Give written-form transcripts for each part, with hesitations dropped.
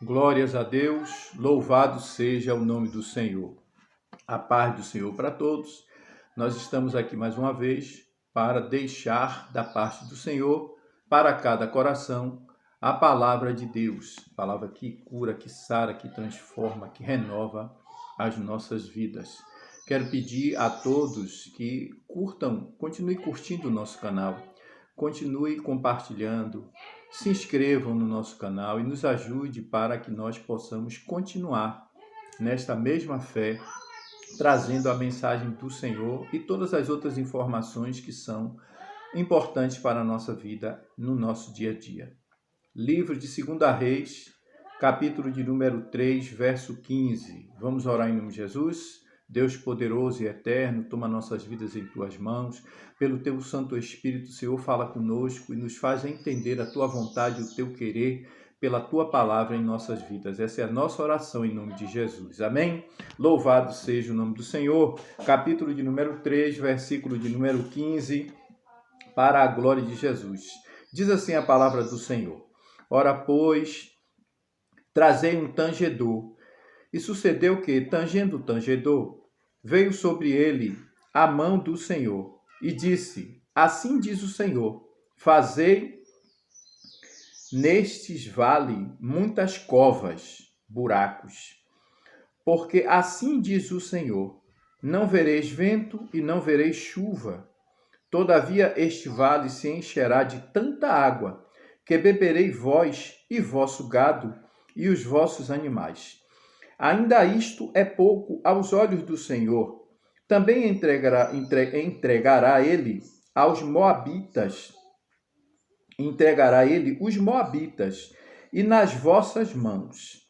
Glórias a Deus, louvado seja o nome do Senhor. A paz do Senhor para todos. Nós estamos aqui mais uma vez para deixar da parte do Senhor para cada coração a palavra de Deus, palavra que cura, que sara, que transforma, que renova as nossas vidas. Quero pedir a todos que curtam, continue curtindo o nosso canal, continue compartilhando, se inscrevam no nosso canal e nos ajude para que nós possamos continuar nesta mesma fé, trazendo a mensagem do Senhor e todas as outras informações que são importantes para a nossa vida no nosso dia a dia. Livro de 2 Reis, capítulo de número 3, verso 15. Vamos orar em nome de Jesus. Deus poderoso e eterno, toma nossas vidas em Tuas mãos. Pelo Teu Santo Espírito, Senhor, fala conosco e nos faz entender a Tua vontade e o Teu querer pela Tua palavra em nossas vidas. Essa é a nossa oração em nome de Jesus. Amém? Louvado seja o nome do Senhor. Capítulo de número 3, versículo de número 15, para a glória de Jesus. Diz assim a palavra do Senhor. Ora, pois, trazei um tangedor. E sucedeu que, tangendo o tangedor, veio sobre ele a mão do Senhor, e disse: Assim diz o Senhor, fazei nestes vale muitas covas, buracos. Porque assim diz o Senhor, não vereis vento e não vereis chuva. Todavia este vale se encherá de tanta água, que beberei vós e vosso gado e os vossos animais. Ainda isto é pouco aos olhos do Senhor. Também entregará ele aos Moabitas, entregará ele os Moabitas, e nas vossas mãos.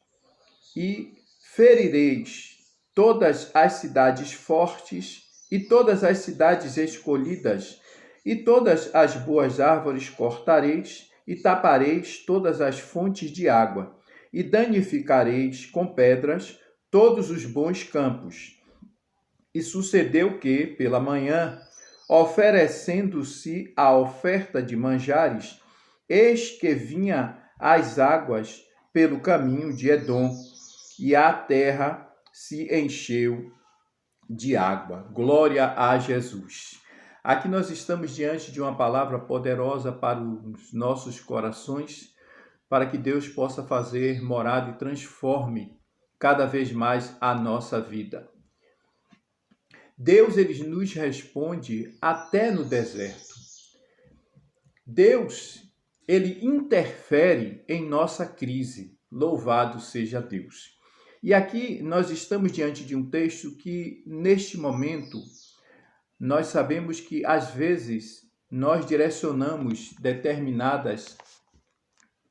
E ferireis todas as cidades fortes, e todas as cidades escolhidas, e todas as boas árvores cortareis, e tapareis todas as fontes de água, e danificareis com pedras todos os bons campos. E sucedeu que, pela manhã, oferecendo-se a oferta de manjares, eis que vinha as águas pelo caminho de Edom, e a terra se encheu de água. Glória a Jesus. Aqui nós estamos diante de uma palavra poderosa para os nossos corações, para que Deus possa fazer morada e transforme cada vez mais a nossa vida. Deus, ele nos responde até no deserto. Deus, ele interfere em nossa crise. Louvado seja Deus. E aqui nós estamos diante de um texto que, neste momento, nós sabemos que, às vezes, nós direcionamos determinadas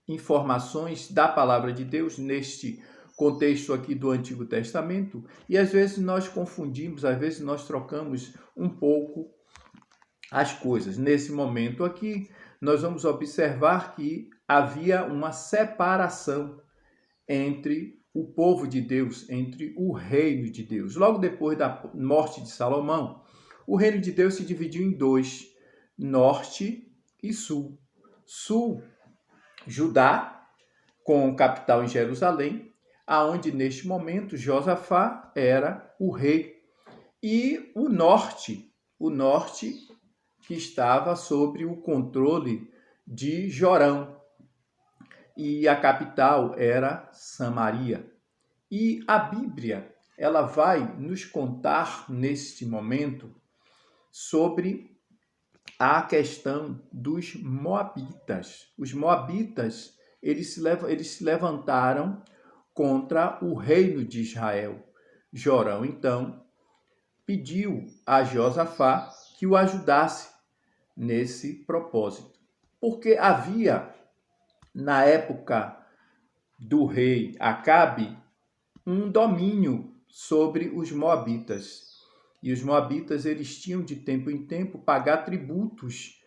informações da palavra de Deus neste contexto aqui do Antigo Testamento, e às vezes nós confundimos, às vezes nós trocamos um pouco as coisas. Nesse momento aqui, nós vamos observar que havia uma separação entre o povo de Deus, entre o reino de Deus. Logo depois da morte de Salomão, o reino de Deus se dividiu em dois, norte e sul. Sul, Judá, com capital em Jerusalém, aonde neste momento Josafá era o rei, e o norte que estava sob o controle de Jorão, e a capital era Samaria. E a Bíblia, ela vai nos contar neste momento sobre a questão dos Moabitas. Os Moabitas, eles se levantaram contra o reino de Israel. Jorão, então, pediu a Josafá que o ajudasse nesse propósito. Porque havia, na época do rei Acabe, um domínio sobre os Moabitas. E os Moabitas, eles tinham de tempo em tempo pagar tributos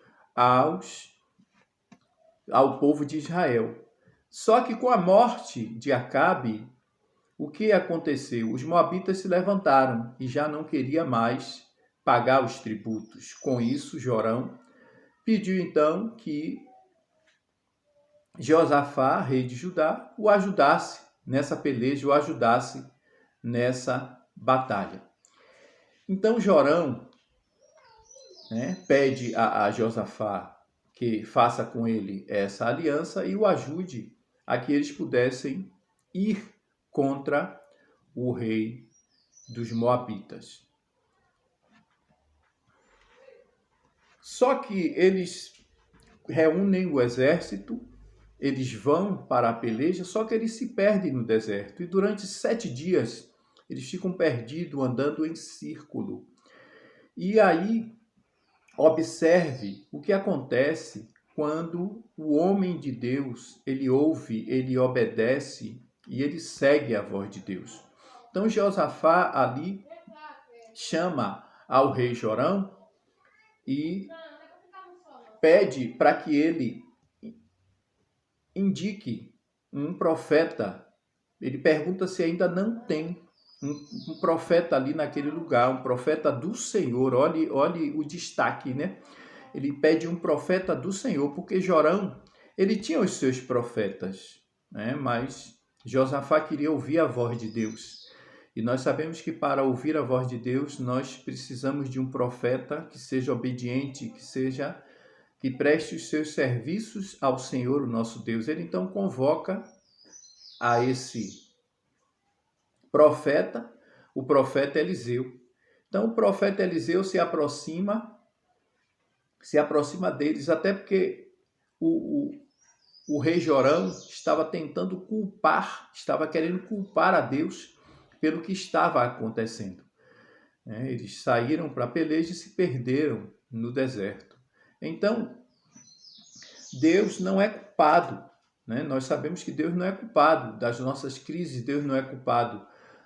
ao povo de Israel. Só que com a morte de Acabe, o que aconteceu? Os Moabitas se levantaram e já não queria mais pagar os tributos. Com isso, Jorão pediu então que Josafá, rei de Judá, o ajudasse nessa peleja, o ajudasse nessa batalha. Então Jorão, né, pede a Josafá que faça com ele essa aliança e o ajude a que eles pudessem ir contra o rei dos Moabitas. Só que eles reúnem o exército, eles vão para a peleja, só que eles se perdem no deserto. E durante 7 dias eles ficam perdidos, andando em círculo. E aí, observe o que acontece quando o homem de Deus, ele ouve, ele obedece e ele segue a voz de Deus. Então Josafá ali chama ao rei Jorão e pede para que ele indique um profeta. Ele pergunta se ainda não tem um profeta ali naquele lugar, um profeta do Senhor. Olhe o destaque, né? Ele pede um profeta do Senhor, porque Jorão, ele tinha os seus profetas, né? Mas Josafá queria ouvir a voz de Deus. E nós sabemos que para ouvir a voz de Deus, nós precisamos de um profeta que seja obediente, que preste os seus serviços ao Senhor, o nosso Deus. Ele então convoca a esse profeta, o profeta Eliseu. Então o profeta Eliseu se aproxima deles, até porque o rei Jorão estava tentando estava querendo culpar a Deus pelo que estava acontecendo. Eles saíram para a peleja e se perderam no deserto. Então, Deus não é culpado, né? Nós sabemos que Deus não é culpado das nossas crises, Deus não é culpado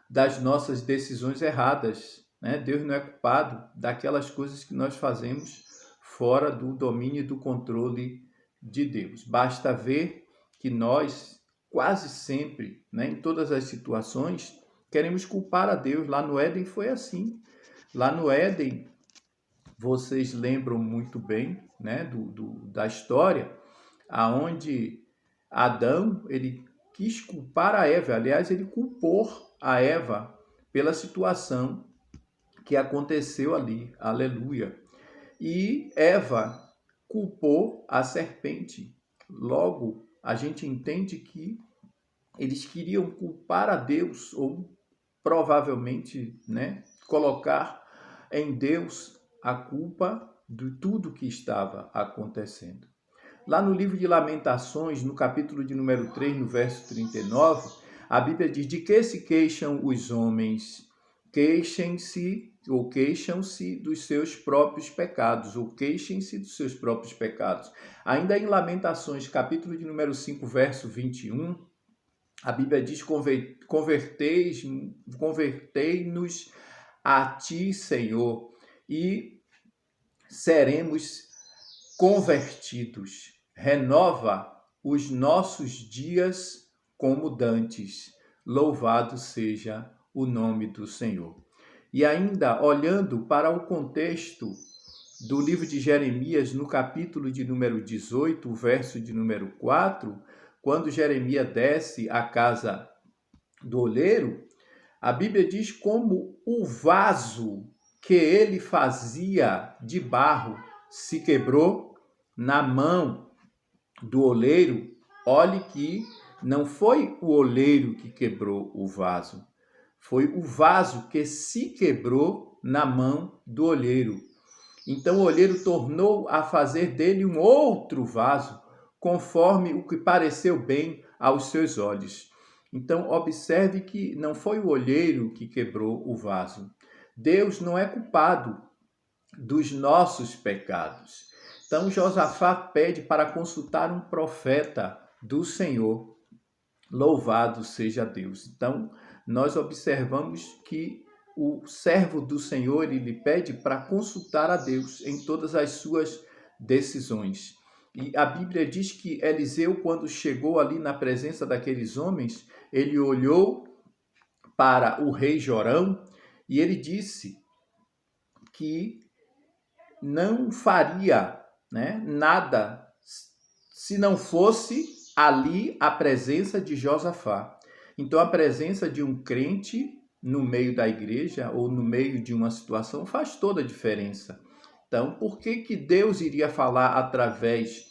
das nossas decisões erradas, né? Deus não é culpado daquelas coisas que nós fazemos fora do domínio e do controle de Deus. Basta ver que nós, quase sempre, né, em todas as situações, queremos culpar a Deus. Lá no Éden foi assim. Lá no Éden, vocês lembram muito bem, né, da história, aonde Adão, ele quis culpar a Eva. Aliás, ele culpou a Eva pela situação que aconteceu ali. Aleluia. E Eva culpou a serpente. Logo, a gente entende que eles queriam culpar a Deus, ou provavelmente, né, colocar em Deus a culpa de tudo que estava acontecendo. Lá no livro de Lamentações, no capítulo de número 3, no verso 39, a Bíblia diz: de que se queixam os homens? Queixem-se ou queixam-se dos seus próprios pecados, ou queixem-se dos seus próprios pecados. Ainda em Lamentações, capítulo de número 5, verso 21, a Bíblia diz: convertei-nos a ti, Senhor, e seremos convertidos. Renova os nossos dias como dantes. Louvado seja o nome do Senhor. E ainda, olhando para o contexto do livro de Jeremias, no capítulo de número 18, o verso de número 4, quando Jeremias desce à casa do oleiro, a Bíblia diz como o vaso que ele fazia de barro se quebrou na mão do oleiro. Olhe que não foi o oleiro que quebrou o vaso, foi o vaso que se quebrou na mão do oleiro. Então o oleiro tornou a fazer dele um outro vaso, conforme o que pareceu bem aos seus olhos. Então observe que não foi o oleiro que quebrou o vaso. Deus não é culpado dos nossos pecados. Então Josafá pede para consultar um profeta do Senhor. Louvado seja Deus. Então nós observamos que o servo do Senhor, ele lhe pede para consultar a Deus em todas as suas decisões. E a Bíblia diz que Eliseu, quando chegou ali na presença daqueles homens, ele olhou para o rei Jorão e ele disse que não faria, né, nada se não fosse ali a presença de Josafá. Então, a presença de um crente no meio da igreja ou no meio de uma situação faz toda a diferença. Então, por que Deus iria falar através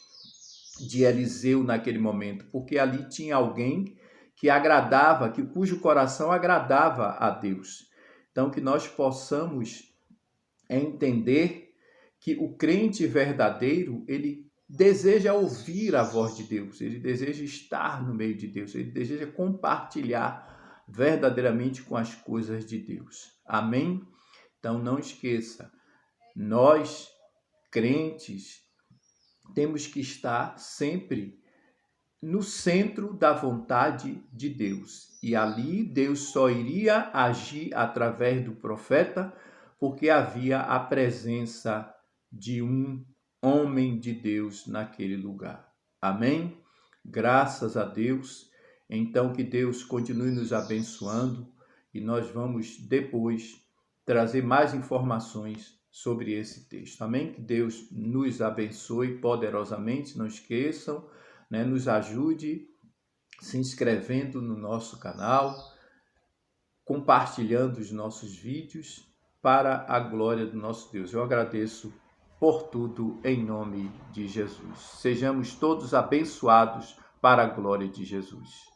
de Eliseu naquele momento? Porque ali tinha alguém que agradava, cujo coração agradava a Deus. Então, que nós possamos entender que o crente verdadeiro, ele deseja ouvir a voz de Deus, ele deseja estar no meio de Deus, ele deseja compartilhar verdadeiramente com as coisas de Deus. Amém? Então não esqueça, nós, crentes, temos que estar sempre no centro da vontade de Deus. E ali Deus só iria agir através do profeta, porque havia a presença de um homem de Deus naquele lugar. Amém? Graças a Deus. Então, que Deus continue nos abençoando e nós vamos depois trazer mais informações sobre esse texto. Amém? Que Deus nos abençoe poderosamente. Não esqueçam, nos ajude se inscrevendo no nosso canal, compartilhando os nossos vídeos para a glória do nosso Deus. Eu agradeço por tudo em nome de Jesus. Sejamos todos abençoados para a glória de Jesus.